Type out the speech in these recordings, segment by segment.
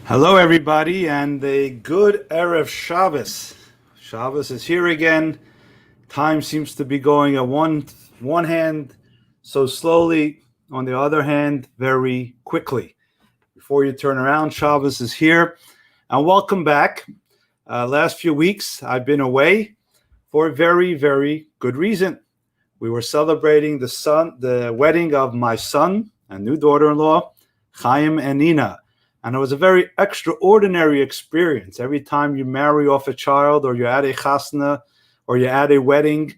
Hello, everybody, and a good Erev Shabbos. Shabbos is here again. Time seems to be going on one hand so slowly, on the other hand, very quickly. Before you turn around, Shabbos is here. And welcome back. Last few weeks, I've been away for a very, very good reason. We were celebrating the wedding of my son and new daughter-in-law, Chaim and Nina. And it was a very extraordinary experience. Every time you marry off a child, or you're at a chasna, or you're at a wedding,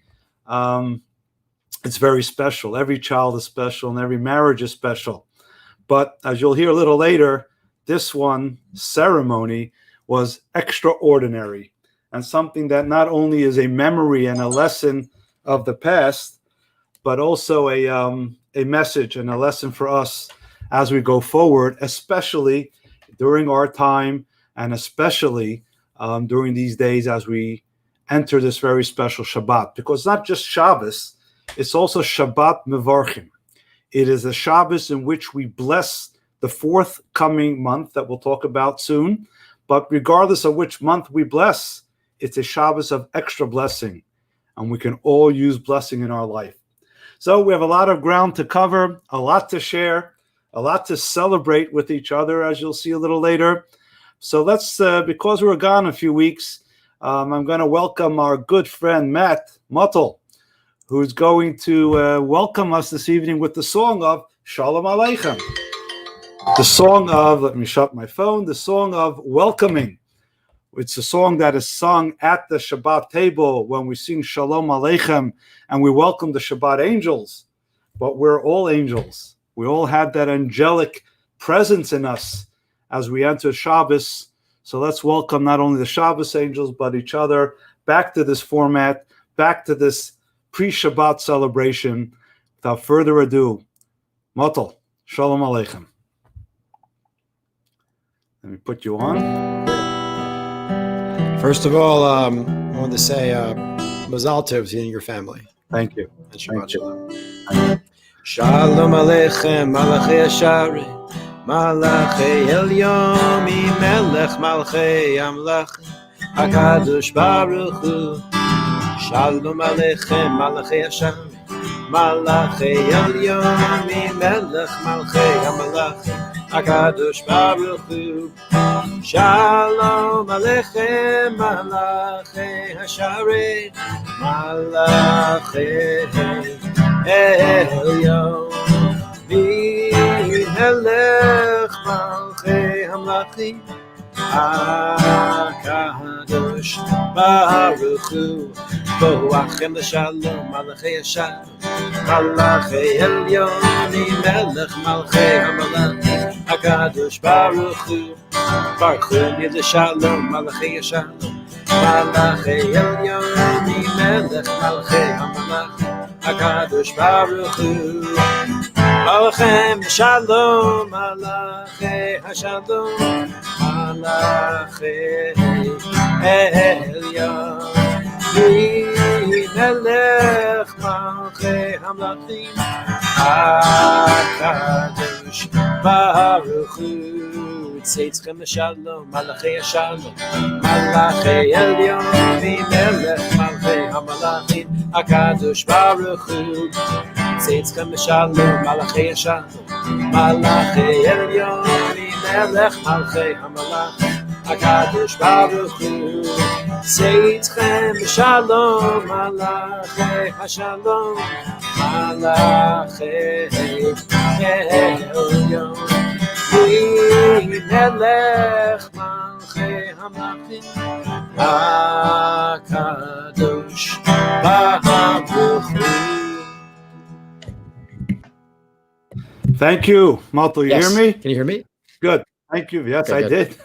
it's very special. Every child is special, and every marriage is special. But as you'll hear a little later, this one ceremony was extraordinary, and something that not only is a memory and a lesson of the past, but also a message and a lesson for us as we go forward, especially during our time, and especially during these days as we enter this very special Shabbat. Because it's not just Shabbos, it's also Shabbat Mevarchim. It is a Shabbos in which we bless the forthcoming month that we'll talk about soon. But regardless of which month we bless, it's a Shabbos of extra blessing. And we can all use blessing in our life. So we have a lot of ground to cover, a lot to share, a lot to celebrate with each other, as you'll see a little later. So let's, because we were gone a few weeks, I'm going to welcome our good friend Matt Muttel, who's going to welcome us this evening with the song of Shalom Aleichem. The song of, let me shut my phone, the song of welcoming. It's a song that is sung at the Shabbat table when we sing Shalom Aleichem and we welcome the Shabbat angels. But we're all angels. We all have that angelic presence in us as we enter Shabbos. So let's welcome not only the Shabbos angels, but each other back to this format, back to this pre-Shabbat celebration. Without further ado, Matal, Shalom Aleichem. Let me put you on. First of all, I want to say Mazal Tov to you and your family. Thank you. And Shabbat Shalom. Shalom Aleichem, Malachei Hasharim, Malachei Elyon, Melech Malchei Amlach, HaKadosh Baruch Hu. Shalom Aleichem, Malachei Hasharim, Malachei Elyon, Melech Malchei Amlach, HaKadosh Baruch Hu. Shalom Aleichem, Malachei Hasharim, Malachei Elyon, Melech Malchei Hamlachim, HaKadosh Baruch Hu. Boachem l'shalom, Malachei Hashem, Malachei Elyon, Melech Malchei Hamlachim, HaKadosh Baruch Hu. Baruch l'shalom, Malachei Hashem, Malachei Elyon, Melech Malchei Hamlachim, HaKadosh Baruch Hu. Malachem Shalom, Malachei Hashalom, Malachei Elyon, Melech Malchei Hamlachim, HaKadosh Baruch Hu. Tzeitzchem Shalom, Malachei Shalom, Malachei Elyon, Melech Malchei Hamlachim, HaKadosh Baruch Hu. Tzeitzchem Shalom, Malachei Shalom, Malachei Elyon, Melech Malchei Hamlachim, HaKadosh Baruch Hu. Tzeitzchem Shalom, Malachei Hashalom, Malachei Elyon, Melech Malchei Hamlachim, HaKadosh Baruch Hu. Thank you, Matal. You hear me? Can you hear me? Good. Thank you. Yes, Okay, I did.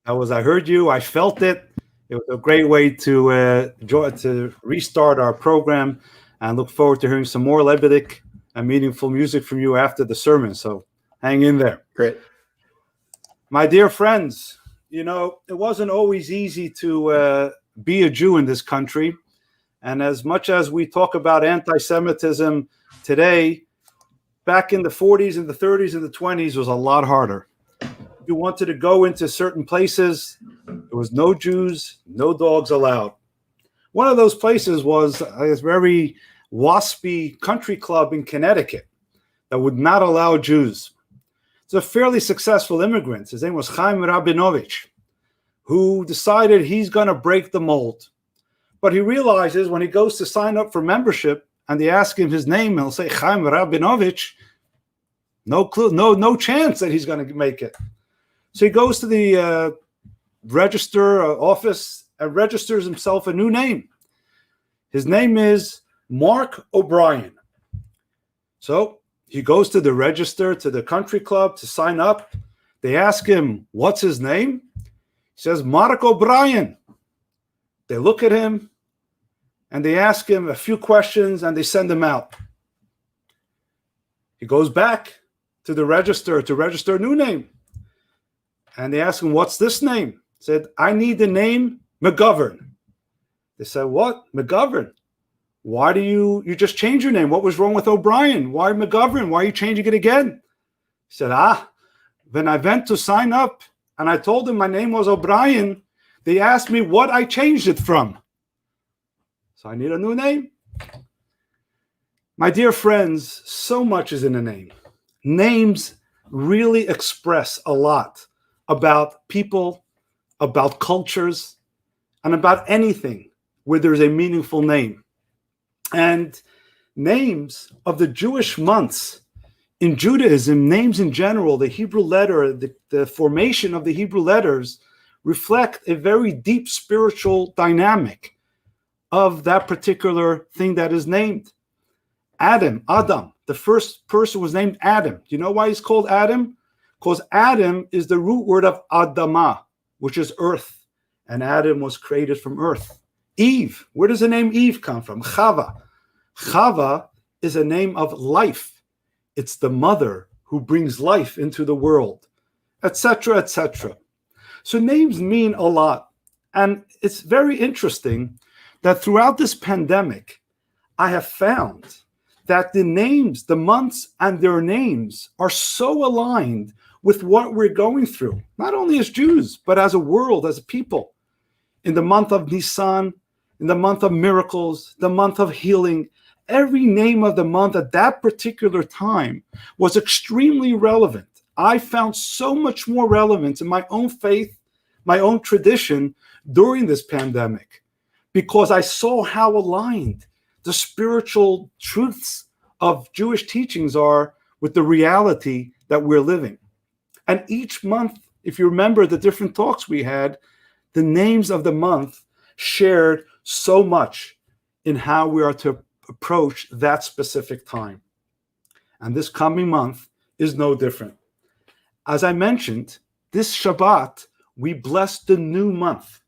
I heard you. I felt it. It was a great way to restart our program, and look forward to hearing some more Levitic and meaningful music from you after the sermon. So hang in there. Great. My dear friends, it wasn't always easy to be a Jew in this country. And as much as we talk about anti-Semitism today, back in the 40s and the 30s and the 20s was a lot harder. you wanted to go into certain places, there was no Jews, no dogs allowed. One of those places was a very waspy country club in Connecticut that would not allow Jews. It's a fairly successful immigrant. His name was Chaim Rabinovich, who decided he's going to break the mold. But he realizes when he goes to sign up for membership and they ask him his name, he'll say Chaim Rabinovich. No clue, no chance that he's going to make it. So he goes to the register office and registers himself a new name. His name is Mark O'Brien. So he goes to the register, to the country club to sign up. They ask him, what's his name? He says, Mark O'Brien. They look at him and they ask him a few questions and they send him out. He goes back to the register to register a new name. And they ask him, what's this name? He said, I need the name McGovern. They said, what? McGovern? Why do you just change your name? What was wrong with O'Brien? Why McGovern? Why are you changing it again? He said, when I went to sign up and I told them my name was O'Brien, they asked me what I changed it from. So I need a new name. My dear friends, so much is in a name. Names really express a lot about people, about cultures, and about anything where there's a meaningful name. And names of the Jewish months in Judaism, names in general, the Hebrew letter, the formation of the Hebrew letters reflect a very deep spiritual dynamic of that particular thing that is named. Adam, the first person was named Adam. Do you know why he's called Adam? Because Adam is the root word of Adamah, which is earth. And Adam was created from earth. Eve, where does the name Eve come from? Chava. Chava is a name of life. It's the mother who brings life into the world, etc., etc. So names mean a lot. And it's very interesting that throughout this pandemic, I have found that the names, the months and their names are so aligned with what we're going through, not only as Jews, but as a world, as a people. In the month of Nisan, in the month of miracles, the month of healing, every name of the month at that particular time was extremely relevant. I found so much more relevance in my own faith, my own tradition during this pandemic, because I saw how aligned the spiritual truths of Jewish teachings are with the reality that we're living. And each month, if you remember the different talks we had, the names of the month shared so much in how we are to approach that specific time. And this coming month is no different. As I mentioned, this Shabbat, we bless the new month.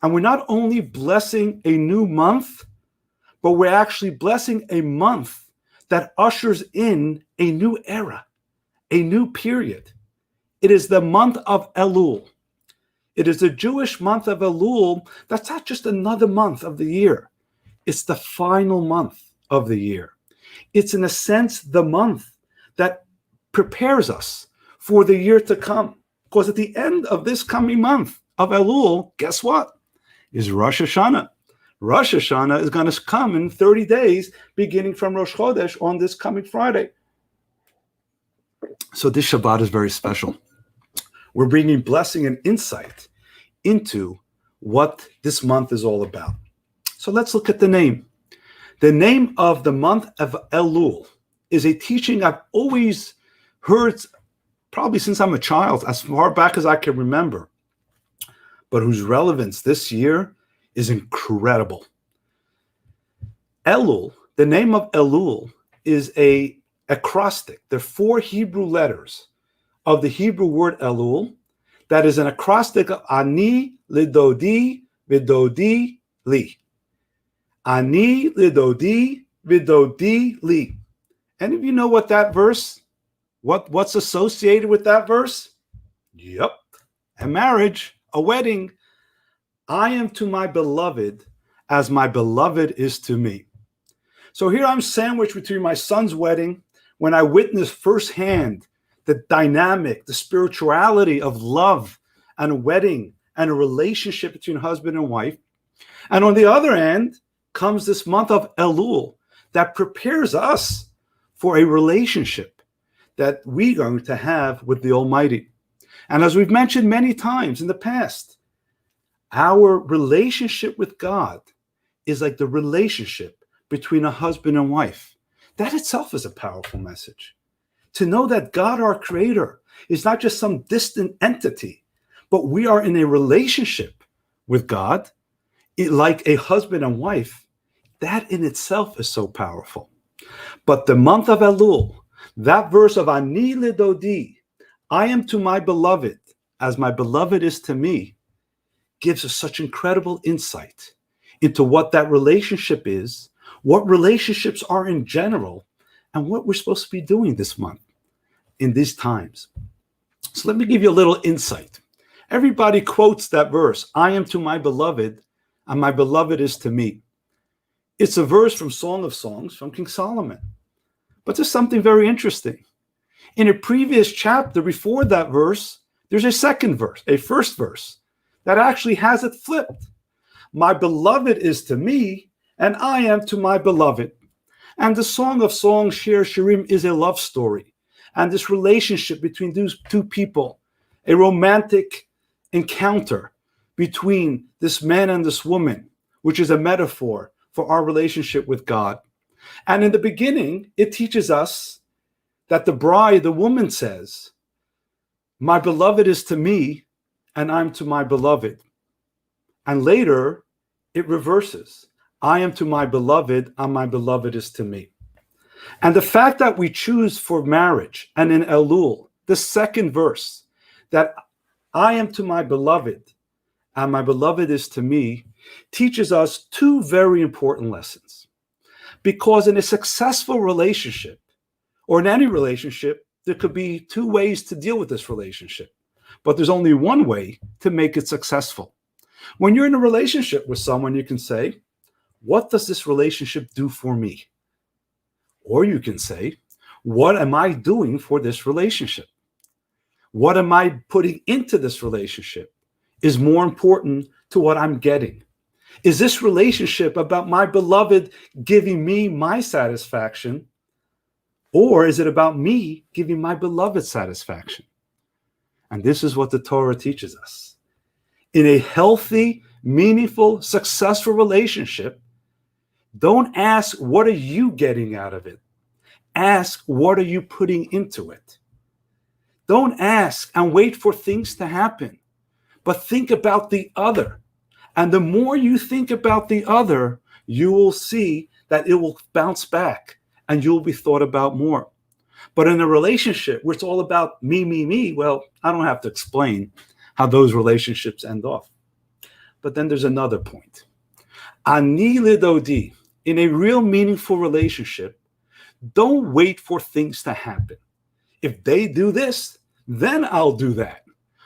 And we're not only blessing a new month, but we're actually blessing a month that ushers in a new era, a new period. It is the month of Elul. It is the Jewish month of Elul. That's not just another month of the year. It's the final month of the year. It's, in a sense, the month that prepares us for the year to come. Because at the end of this coming month of Elul, guess what? Is Rosh Hashanah. Rosh Hashanah is going to come in 30 days, beginning from Rosh Chodesh on this coming Friday. So this Shabbat is very special. We're bringing blessing and insight into what this month is all about. So let's look at the name. The name of the month of Elul is a teaching I've always heard, probably since I'm a child, as far back as I can remember, but whose relevance this year is incredible. Elul, the name of Elul, is a acrostic. There are 4 Hebrew letters of the Hebrew word Elul that is an acrostic of Ani, Lidodi, Vidodi, Li. Ani, Lidodi, Vidodi, Li. Any of you know what that verse, what's associated with that verse? Yep, a marriage, a wedding. I am to my beloved as my beloved is to me. So here I'm sandwiched between my son's wedding, when I witnessed firsthand the dynamic, the spirituality of love and a wedding and a relationship between husband and wife. And on the other hand comes this month of Elul that prepares us for a relationship that we're going to have with the Almighty. And as we've mentioned many times in the past, our relationship with God is like the relationship between a husband and wife. That itself is a powerful message. To know that God, our Creator, is not just some distant entity, but we are in a relationship with God, like a husband and wife. That in itself is so powerful. But the month of Elul, that verse of Ani lidodi, I am to my beloved as my beloved is to me, gives us such incredible insight into what that relationship is, what relationships are in general, and what we're supposed to be doing this month in these times. So let me give you a little insight. Everybody quotes that verse, I am to my beloved, and my beloved is to me. It's a verse from Song of Songs from King Solomon. But there's something very interesting. In a previous chapter before that verse, there's a second verse, a first verse, that actually has it flipped. My beloved is to me, and I am to my beloved. And the Song of Songs, Shir Shirim, is a love story. And this relationship between these two people, a romantic encounter between this man and this woman, which is a metaphor for our relationship with God. And in the beginning, it teaches us that the bride, the woman says, my beloved is to me, and I'm to my beloved. And later, it reverses. I am to my beloved, and my beloved is to me. And the fact that we choose for marriage, and in Elul, the second verse, that I am to my beloved, and my beloved is to me, teaches us two very important lessons. Because in a successful relationship, or in any relationship, there could be two ways to deal with this relationship. But there's only one way to make it successful. When you're in a relationship with someone, you can say, what does this relationship do for me? Or you can say, what am I doing for this relationship? What am I putting into this relationship is more important to what I'm getting. Is this relationship about my beloved giving me my satisfaction? Or is it about me giving my beloved satisfaction? And this is what the Torah teaches us. In a healthy, meaningful, successful relationship, don't ask, what are you getting out of it? Ask, what are you putting into it? Don't ask and wait for things to happen, but think about the other. And the more you think about the other, you will see that it will bounce back and you'll be thought about more. But in a relationship where it's all about me, well, I don't have to explain how those relationships end off. But then there's another point. Ani lidodi, in a real meaningful relationship, don't wait for things to happen. If they do this, then I'll do that.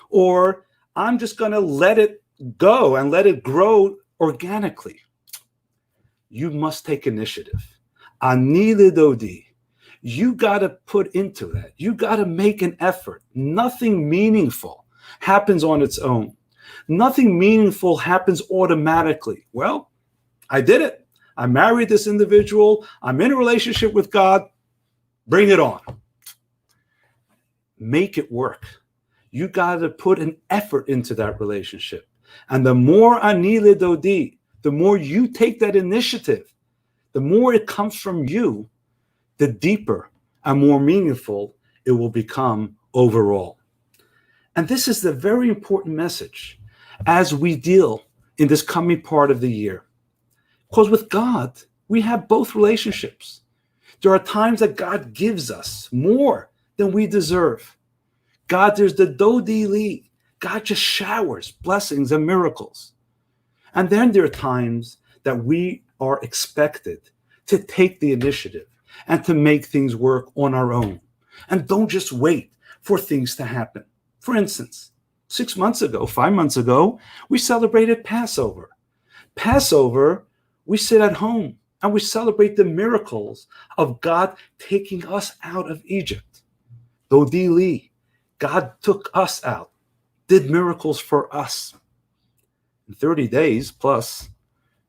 Or I'm just going to let it go and let it grow organically. You must take initiative. Ani lidodi. You got to put into that. You got to make an effort. Nothing meaningful happens on its own. Nothing meaningful happens automatically. Well, I did it. I married this individual. I'm in a relationship with God. Bring it on. Make it work. You got to put an effort into that relationship. And the more ani lidodi, the more you take that initiative, the more it comes from you, the deeper and more meaningful it will become overall. And this is the very important message as we deal in this coming part of the year. Because with God, we have both relationships. There are times that God gives us more than we deserve. God, there's the dodi li. God just showers blessings and miracles. And then there are times that we are expected to take the initiative and to make things work on our own. And don't just wait for things to happen. For instance, 6 months ago, 5 months ago, we celebrated Passover. Passover, we sit at home and we celebrate the miracles of God taking us out of Egypt. Dodi Li. God took us out, did miracles for us. In 30 days plus,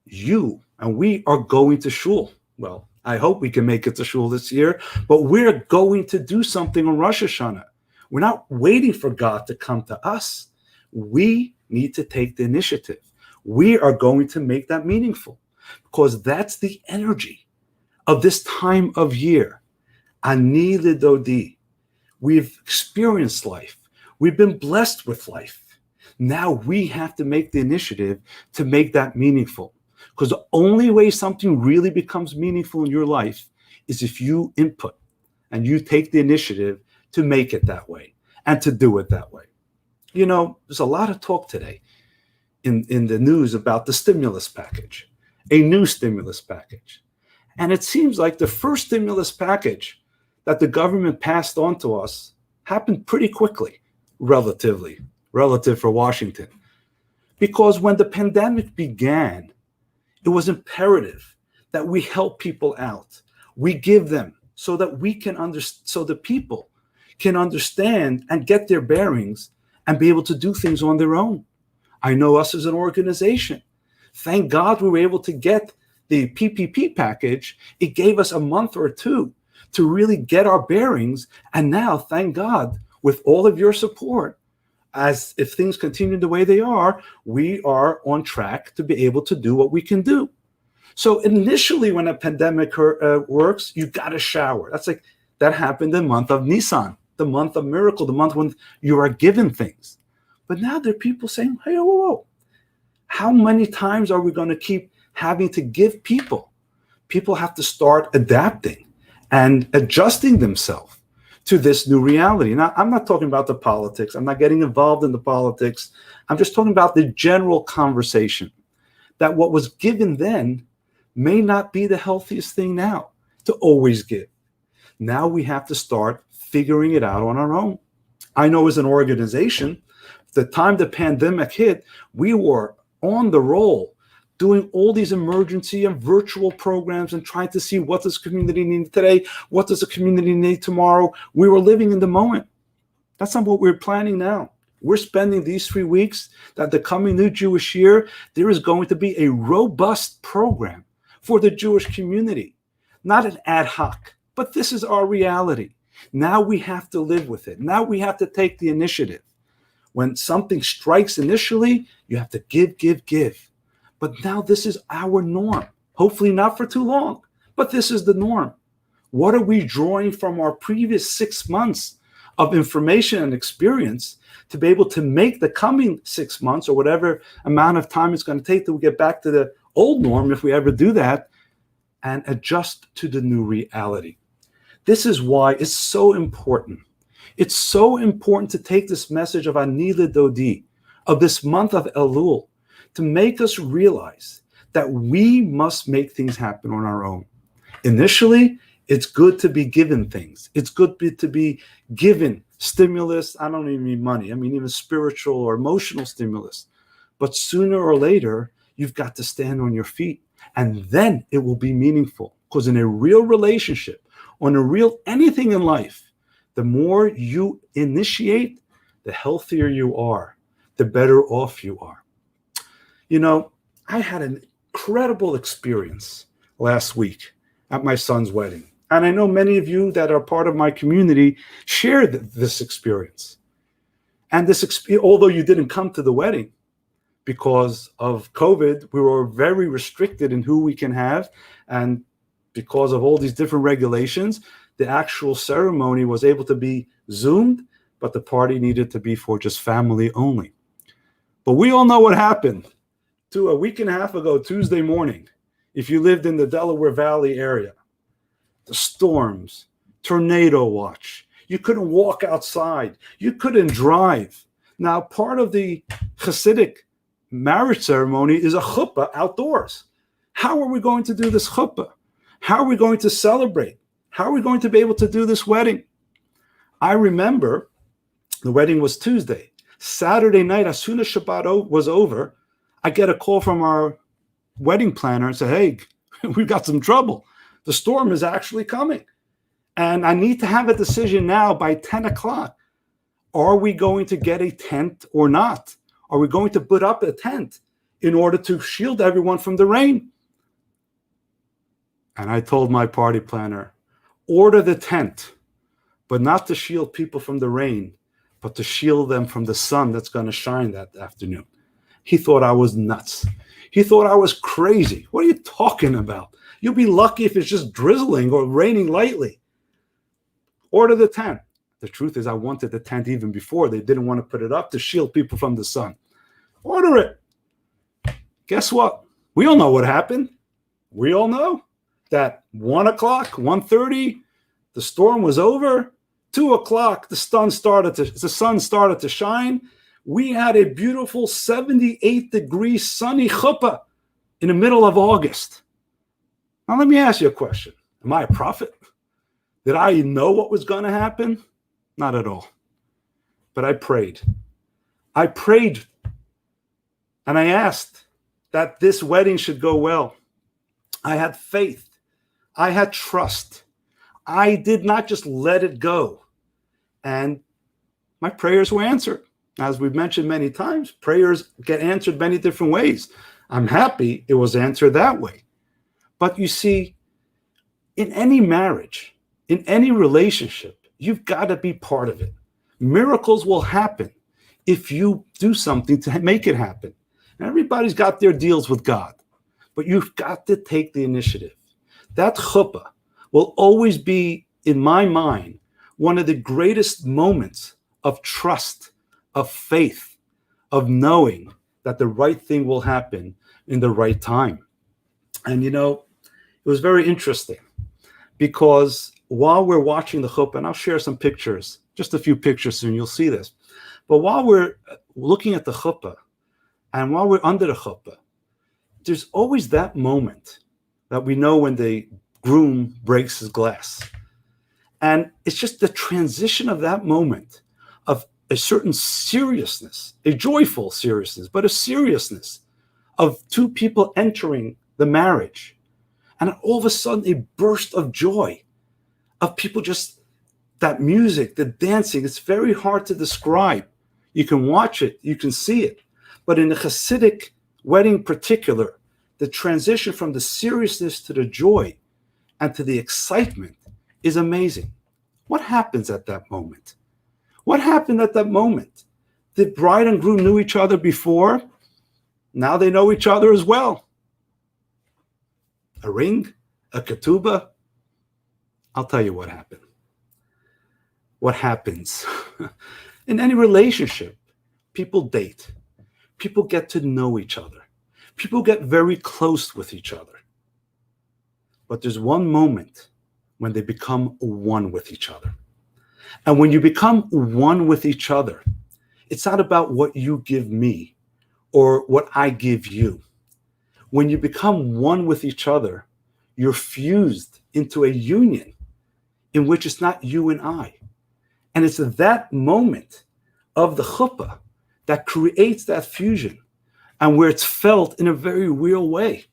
you and we are going to shul. Well, I hope we can make it to shul this year, but we're going to do something on Rosh Hashanah. We're not waiting for God to come to us. We need to take the initiative. We are going to make that meaningful because that's the energy of this time of year. Ani lidodi. We've experienced life. We've been blessed with life. Now we have to make the initiative to make that meaningful. Because the only way something really becomes meaningful in your life is if you input and you take the initiative to make it that way and to do it that way. You know, there's a lot of talk today in the news about the stimulus package, a new stimulus package. And it seems like the first stimulus package that the government passed on to us happened pretty quickly, relative for Washington. Because when the pandemic began, it was imperative that we help people out. We give them so that we can so the people can understand and get their bearings and be able to do things on their own. I know us as an organization. Thank God we were able to get the PPP package. It gave us a month or two to really get our bearings. And now, thank God, with all of your support, as if things continue the way they are, we are on track to be able to do what we can do. So initially, when a pandemic works, you got to shower. That happened in the month of Nisan, the month of miracle, the month when you are given things. But now there are people saying, hey, whoa. How many times are we going to keep having to give people? People have to start adapting and adjusting themselves to this new reality. Now, I'm not talking about the politics. I'm not getting involved in the politics. I'm just talking about the general conversation that what was given then may not be the healthiest thing now to always give. Now we have to start figuring it out on our own. I know as an organization, the time the pandemic hit, we were on the roll doing all these emergency and virtual programs and trying to see what does community need today, what does the community need tomorrow. We were living in the moment. That's not what we're planning now. We're spending these 3 weeks that the coming new Jewish year, there is going to be a robust program for the Jewish community, not an ad hoc, but this is our reality. Now we have to live with it. Now we have to take the initiative. When something strikes initially, you have to give. But now this is our norm. Hopefully not for too long, but this is the norm. What are we drawing from our previous 6 months of information and experience to be able to make the coming 6 months or whatever amount of time it's going to take to get back to the old norm, if we ever do that, and adjust to the new reality? This is why it's so important. It's so important to take this message of Ani Lidodi, of this month of Elul, to make us realize that we must make things happen on our own. Initially, it's good to be given things. It's good to be given stimulus. I don't even mean money. I mean even spiritual or emotional stimulus. But sooner or later, you've got to stand on your feet. And then it will be meaningful. Because in a real relationship, on a real anything in life, the more you initiate, the healthier you are, the better off you are. You know, I had an incredible experience last week at my son's wedding. And I know many of you that are part of my community shared this experience. And although you didn't come to the wedding because of COVID, we were very restricted in who we can have. And because of all these different regulations, the actual ceremony was able to be Zoomed, but the party needed to be for just family only. But we all know what happened a week and a half ago, Tuesday morning, if you lived in the Delaware Valley area. The storms, tornado watch. You couldn't walk outside. You couldn't drive. Now, part of the Hasidic marriage ceremony is a chuppah outdoors. How are we going to do this chuppah? How are we going to celebrate? How are we going to be able to do this wedding? I remember the wedding was Tuesday. Saturday night, as soon as Shabbat was over, I get a call from our wedding planner and say, hey, we've got some trouble. The storm is actually coming. And I need to have a decision now by 10 o'clock. Are we going to get a tent or not? Are we going to put up a tent in order to shield everyone from the rain? And I told my party planner, order the tent, but not to shield people from the rain, but to shield them from the sun that's going to shine that afternoon. He thought I was nuts. He thought I was crazy. What are you talking about? You'll be lucky if it's just drizzling or raining lightly. Order the tent. The truth is, I wanted the tent even before. They didn't want to put it up to shield people from the sun. Order it. Guess what? We all know what happened. We all know that 1 o'clock, 1:30, the storm was over. 2 o'clock, the sun started to shine. We had a beautiful 78-degree sunny chuppah in the middle of August. Now, let me ask you a question. Am I a prophet? Did I know what was going to happen? Not at all. But I prayed. I prayed and I asked that this wedding should go well. I had faith. I had trust. I did not just let it go. And my prayers were answered. As we've mentioned many times, prayers get answered many different ways. I'm happy it was answered that way. But you see, in any marriage, in any relationship, you've got to be part of it. Miracles will happen if you do something to make it happen. And everybody's got their deals with God, but you've got to take the initiative. That chuppah will always be, in my mind, one of the greatest moments of trust, of faith, of knowing that the right thing will happen in the right time. And it was very interesting because while we're watching the chuppah, and I'll share some pictures, just a few pictures soon, you'll see this. But while we're looking at the chuppah and while we're under the chuppah, there's always that moment that we know when the groom breaks his glass. And it's just the transition of that moment of a certain seriousness, a joyful seriousness, but a seriousness of two people entering the marriage. And all of a sudden, a burst of joy of people, just that music, the dancing. It's very hard to describe. You can watch it, you can see it. But in a Hasidic wedding in particular, the transition from the seriousness to the joy and to the excitement is amazing. What happens at that moment? What happened at that moment? The bride and groom knew each other before. Now they know each other as well. A ring, a ketubah. I'll tell you what happened. What happens in any relationship? People date. People get to know each other. People get very close with each other. But there's one moment when they become one with each other. And when you become one with each other, it's not about what you give me or what I give you. When you become one with each other, you're fused into a union in which it's not you and I. And it's that moment of the chuppah that creates that fusion and where it's felt in a very real way.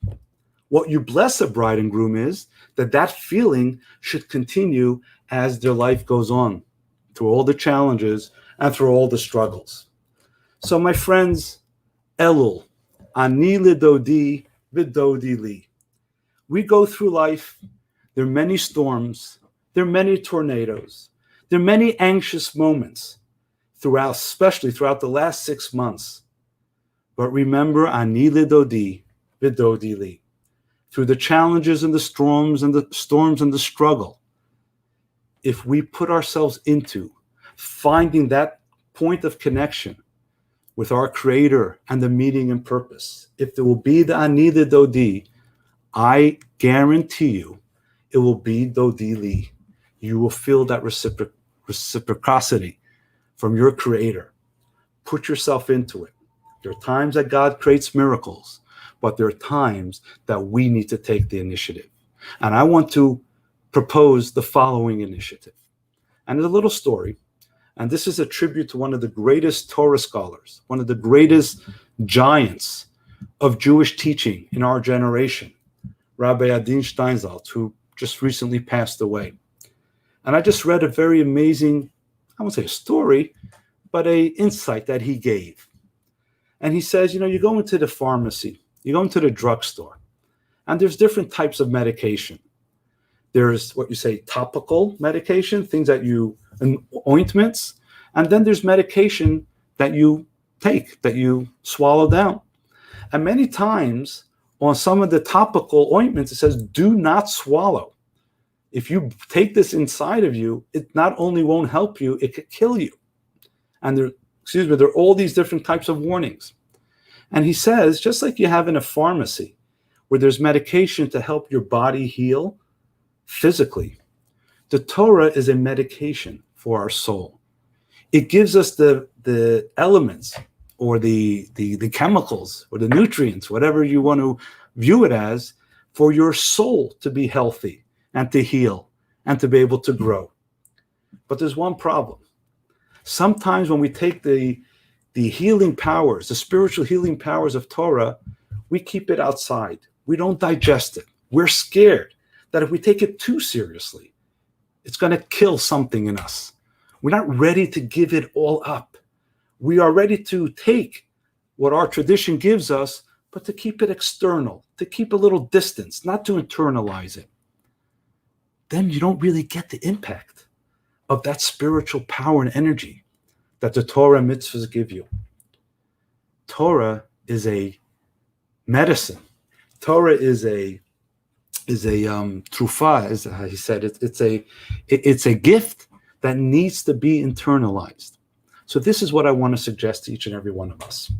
What you bless a bride and groom is that feeling should continue as their life goes on, through all the challenges and through all the struggles. So my friends, Elul, ani lidodi v'dodi li. We go through life. There are many storms. There are many tornadoes. There are many anxious moments throughout, especially throughout the last 6 months. But remember, ani lidodi v'dodi li. Through the challenges and the storms and the struggle, if we put ourselves into finding that point of connection with our Creator and the meaning and purpose, if there will be the ani lidodi, I guarantee you it will be dodi li. You will feel that reciprocity from your Creator. Put yourself into it. There are times that God creates miracles, but there are times that we need to take the initiative. And I want to propose the following initiative. And it's a little story. And this is a tribute to one of the greatest Torah scholars, one of the greatest giants of Jewish teaching in our generation, Rabbi Adin Steinsaltz, who just recently passed away. And I just read a very amazing, I won't say a story, but a insight that he gave. And he says, you go into the pharmacy, you go into the drugstore, and there's different types of medication. There's what you say topical medication, things that ointments, and then there's medication that you take, that you swallow down. And many times on some of the topical ointments, it says, do not swallow. If you take this inside of you, it not only won't help you, it could kill you. And there are all these different types of warnings. And he says, just like you have in a pharmacy, where there's medication to help your body heal physically, the Torah is a medication for our soul. It gives us the elements or the chemicals or the nutrients, whatever you want to view it as, for your soul to be healthy and to heal and to be able to grow. But there's one problem. Sometimes when we take the healing powers, the spiritual healing powers of Torah, we keep it outside. We don't digest it. We're scared that if we take it too seriously, it's going to kill something in us. We're not ready to give it all up. We are ready to take what our tradition gives us, but to keep it external, to keep a little distance, not to internalize it. Then you don't really get the impact of that spiritual power and energy that the Torah and mitzvahs give you. Torah is a medicine. Torah is a trufa, as he said. It's a gift that needs to be internalized. So this is what I want to suggest to each and every one of us.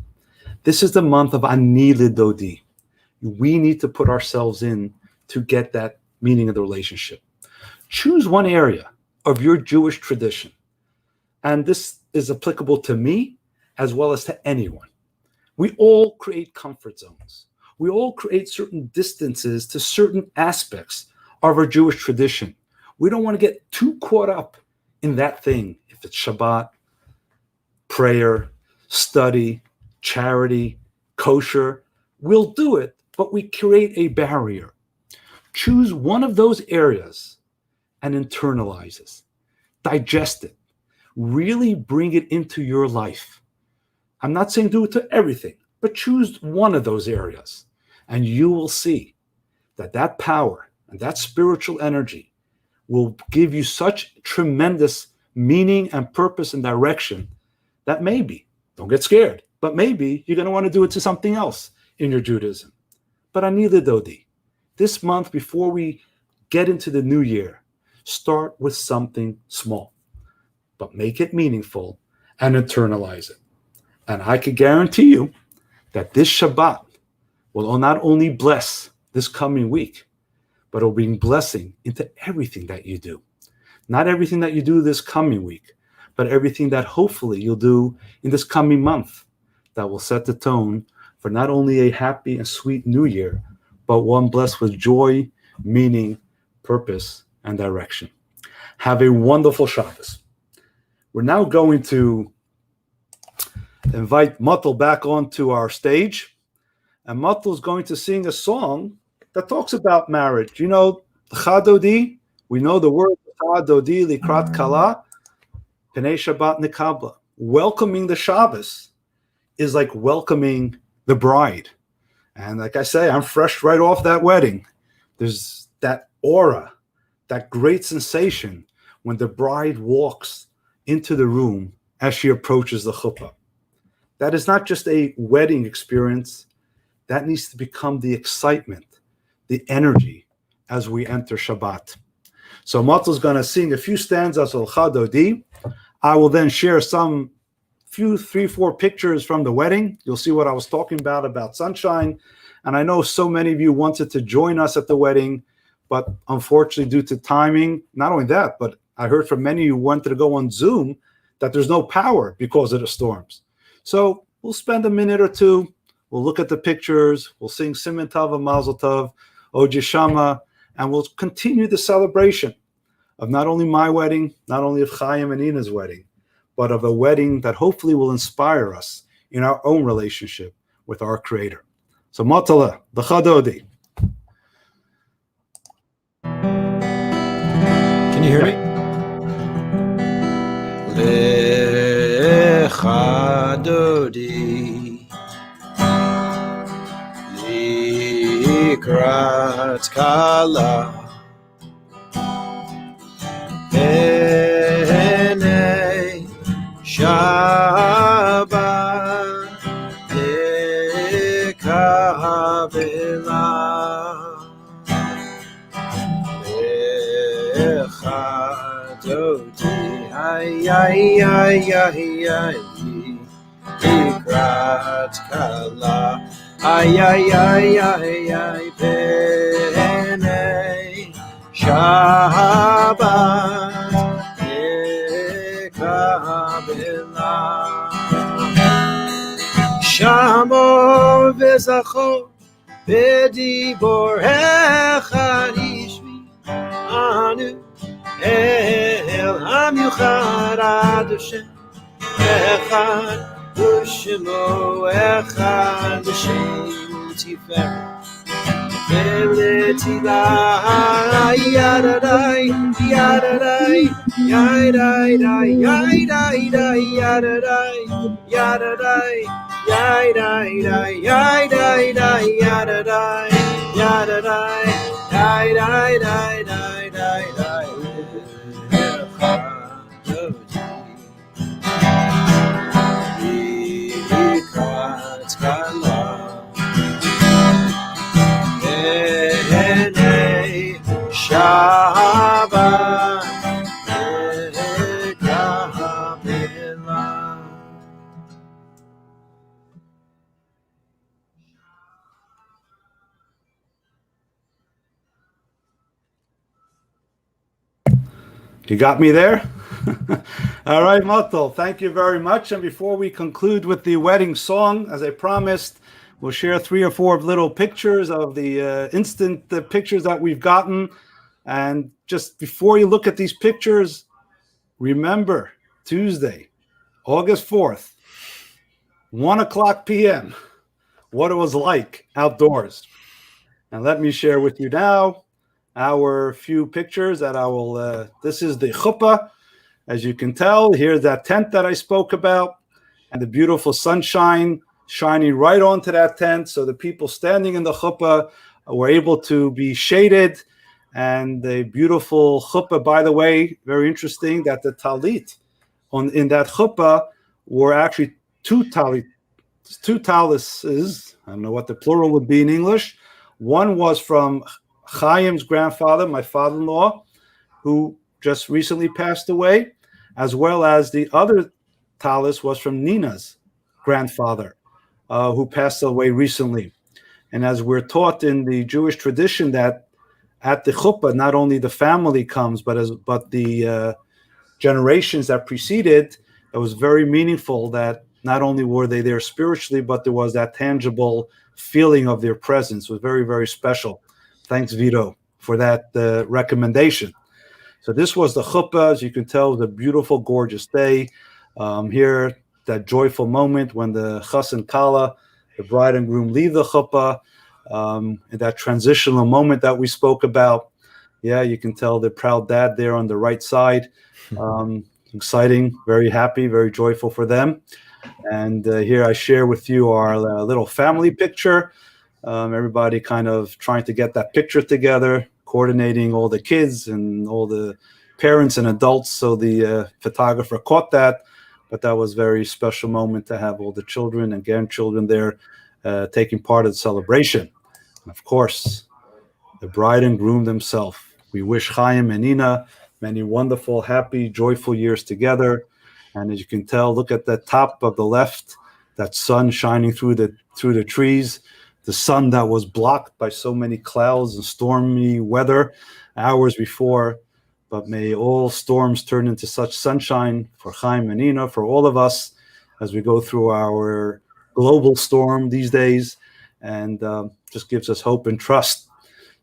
This is the month of Ani Lidodi. We need to put ourselves in to get that meaning of the relationship. Choose one area of your Jewish tradition. And this is applicable to me as well as to anyone. We all create comfort zones. We all create certain distances to certain aspects of our Jewish tradition. We don't want to get too caught up in that thing. If it's Shabbat, prayer, study, charity, kosher, we'll do it, but we create a barrier. Choose one of those areas and internalize it. Digest it. Really bring it into your life. I'm not saying do it to everything, but choose one of those areas. And you will see that power and that spiritual energy will give you such tremendous meaning and purpose and direction that maybe, don't get scared, but maybe you're going to want to do it to something else in your Judaism. But Ani Lidodi, this month before we get into the new year, start with something small, but make it meaningful and internalize it. And I can guarantee you that this Shabbat will not only bless this coming week, but it will bring blessing into everything that you do. Not everything that you do this coming week, but everything that hopefully you'll do in this coming month that will set the tone for not only a happy and sweet new year, but one blessed with joy, meaning, purpose, and direction. Have a wonderful Shabbos. We're now going to invite Matel back onto our stage. And Matel is going to sing a song that talks about marriage. You know, Chadodi, we know the word Chadodi likrat kala, Penei Shabbat nikabla. Welcoming the Shabbos is like welcoming the bride. And like I say, I'm fresh right off that wedding. There's that aura, that great sensation when the bride walks into the room as she approaches the chuppah. That is not just a wedding experience. That needs to become the excitement, the energy as we enter Shabbat. So Matel is going to sing a few stanzas of Chadodi. I will then share some few 3-4 pictures from the wedding. You'll see what I was talking about sunshine. And I know so many of you wanted to join us at the wedding, but unfortunately due to timing, not only that, but I heard from many who wanted to go on Zoom that there's no power because of the storms. So we'll spend a minute or two. We'll look at the pictures. We'll sing Siman Tov and Mazel Tov, Oji Shama, and we'll continue the celebration of not only my wedding, not only of Chaim and Ina's wedding, but of a wedding that hopefully will inspire us in our own relationship with our Creator. So Matala, the Chadodi. Can you hear me? Dodi Likrat Kala Ene Shabbat Ekavela Echadoti Ay ay ay ay ay Likrat Kala Ay ay ay ay ay Pene Shabbat Ekavela Shamo v'zacho b'dibor echad ishvi anu el hamiuchad ad Hashem echad u'shemo echad Hashem tiferet Veletila yadadai yadadai yadadai yadadai yadadai yadadai yadadai yadadai yadadai yadadai Shabbat Ekavela. You got me there? All right, Matal, thank you very much. And before we conclude with the wedding song, as I promised, we'll share 3 or 4 little pictures of the instant pictures that we've gotten. And just before you look at these pictures, remember Tuesday, August 4th, 1 o'clock p.m., what it was like outdoors. And let me share with you now our few pictures that I will, this is the chuppah. As you can tell, here's that tent that I spoke about, and the beautiful sunshine shining right onto that tent. So the people standing in the chuppah were able to be shaded. And the beautiful chuppah, by the way, very interesting that the talit in that chuppah were actually two talises. I don't know what the plural would be in English. One was from Chaim's grandfather, my father-in-law, who just recently passed away, as well as the other talis was from Nina's grandfather, who passed away recently. And as we're taught in the Jewish tradition that at the chuppah, not only the family comes, but the generations that preceded, it was very meaningful that not only were they there spiritually, but there was that tangible feeling of their presence. It was very, very special. Thanks, Vito, for that recommendation. So this was the chuppah. As you can tell, it was a beautiful, gorgeous day. Here, that joyful moment when the chas and kala, the bride and groom, leave the chuppah. That transitional moment that we spoke about. Yeah, you can tell the proud dad there on the right side. Exciting, very happy, very joyful for them. And here I share with you our little family picture. Everybody kind of trying to get that picture together, coordinating all the kids and all the parents and adults. So the photographer caught that. But that was a very special moment to have all the children and grandchildren there taking part of the celebration. And of course, the bride and groom themselves. We wish Chaim and Nina many wonderful, happy, joyful years together. And as you can tell, look at the top of the left, that sun shining through the trees, the sun that was blocked by so many clouds and stormy weather hours before. But may all storms turn into such sunshine for Chaim and Nina, for all of us, as we go through our global storm these days, and just gives us hope and trust.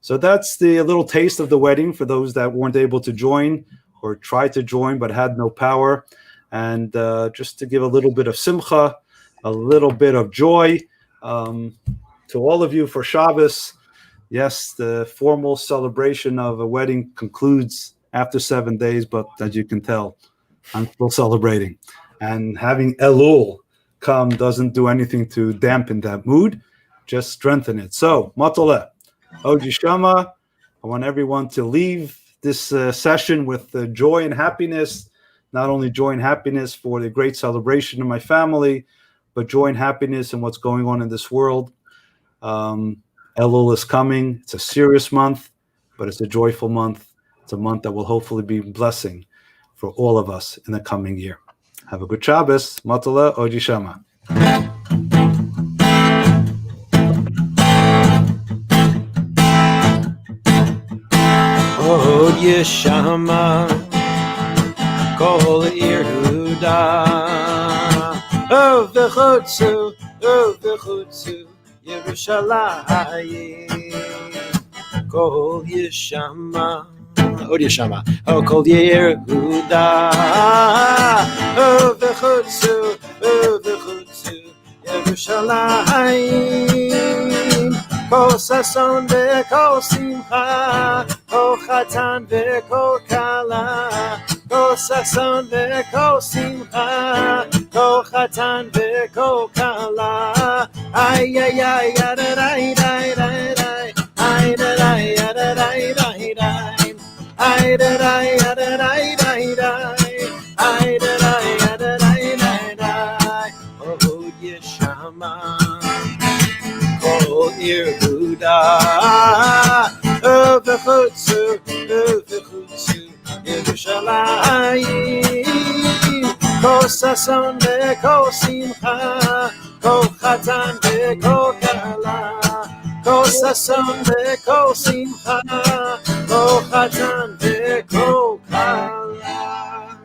So that's the little taste of the wedding for those that weren't able to join or tried to join but had no power. And just to give a little bit of simcha, a little bit of joy to all of you for Shabbos. Yes, the formal celebration of a wedding concludes after 7 days, but as you can tell, I'm still celebrating. And having Elul come doesn't do anything to dampen that mood, just strengthen it. So, Matole, Oji Shama, I want everyone to leave this session with joy and happiness, not only joy and happiness for the great celebration of my family, but joy and happiness in what's going on in this world. Elul is coming. It's a serious month, but it's a joyful month. It's a month that will hopefully be a blessing for all of us in the coming year. Have a good Shabbos. Matala Oji Shama. Oji Shama, Kol Yehuda, V'chutzu, Yerushalayim, Kol Yeshama. Od Yeshama, O Kol Yehuda, O V'chutzu, Yerushalayim, Kol Sason V'Kol Simcha, Kol Chatan V'Kol Kala, Kol Sason V'Kol Simcha, Kol Chatan V'Kol Kala, Ay ay ay ay ay ay ay ay ay ay ay ay. I did I did I did I did I did I Oh Yeshama Kol Yehuda V'chutzu Yerushalayim Kol Sason V'Kol Simcha Kol Chatan V'Kol Kala Kol Sason V'Kol Simcha Kol Chatan V'Kol Kala.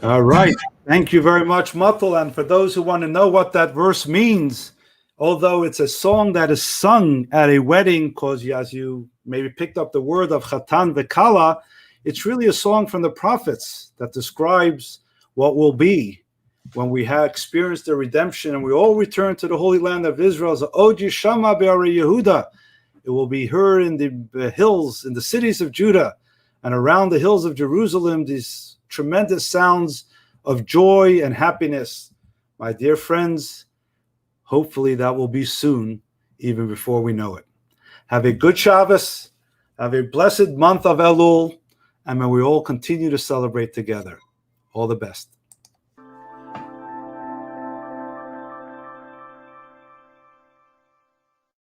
All right. Thank you very much, Matal. And for those who want to know what that verse means, although it's a song that is sung at a wedding, because as you maybe picked up the word of Chatan V'Kala, it's really a song from the prophets that describes what will be when we have experienced the redemption and we all return to the Holy Land of Israel. So, Oji Shama Be'ari Yehuda. It will be heard in the hills, in the cities of Judah, and around the hills of Jerusalem, these tremendous sounds of joy and happiness. My dear friends, hopefully that will be soon, even before we know it. Have a good Shabbos, have a blessed month of Elul, and may we all continue to celebrate together. All the best.